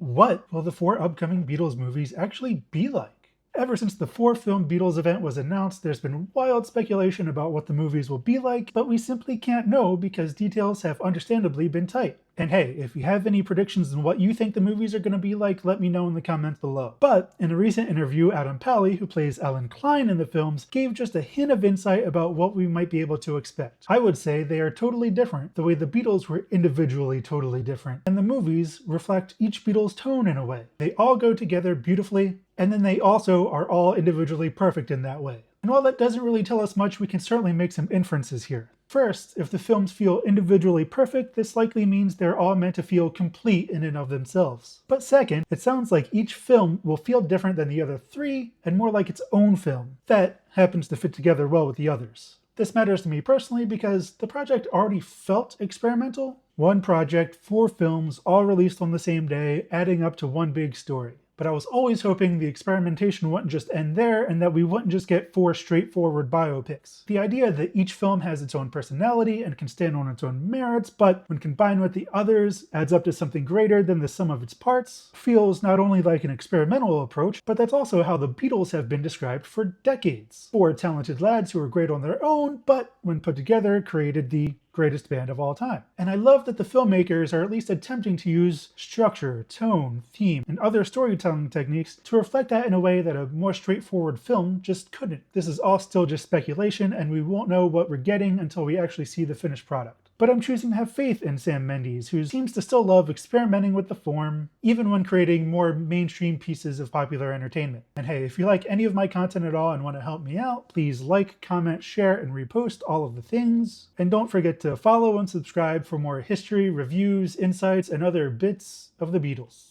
What will the 4 upcoming Beatles movies actually be like? Ever since the 4-film Beatles event was announced, there's been wild speculation about what the movies will be like, but we simply can't know because details have understandably been tight. And hey, if you have any predictions on what you think the movies are going to be like, let me know in the comments below. But in a recent interview, Adam Pally, who plays Alan Klein in the films, gave just a hint of insight about what we might be able to expect. I would say they are totally different, the way the Beatles were individually totally different, and the movies reflect each Beatles' tone in a way. They all go together beautifully, and then they also are all individually perfect in that way. And while that doesn't really tell us much, we can certainly make some inferences here. First, if the films feel individually perfect, this likely means they're all meant to feel complete in and of themselves. But second, it sounds like each film will feel different than the other 3, and more like its own film that happens to fit together well with the others. This matters to me personally because the project already felt experimental. 1 project, 4 films, all released on the same day, adding up to one big story. But I was always hoping the experimentation wouldn't just end there and that we wouldn't just get 4 straightforward biopics. The idea that each film has its own personality and can stand on its own merits, but when combined with the others, adds up to something greater than the sum of its parts, feels not only like an experimental approach, but that's also how the Beatles have been described for decades. 4 talented lads who are great on their own, but when put together created the greatest band of all time. And I love that the filmmakers are at least attempting to use structure, tone, theme, and other storytelling techniques to reflect that in a way that a more straightforward film just couldn't. This is all still just speculation, and we won't know what we're getting until we actually see the finished product. But I'm choosing to have faith in Sam Mendes, who seems to still love experimenting with the form, even when creating more mainstream pieces of popular entertainment. And hey, if you like any of my content at all and want to help me out, please like, comment, share, and repost all of the things. And don't forget to follow and subscribe for more history, reviews, insights, and other bits of the Beatles.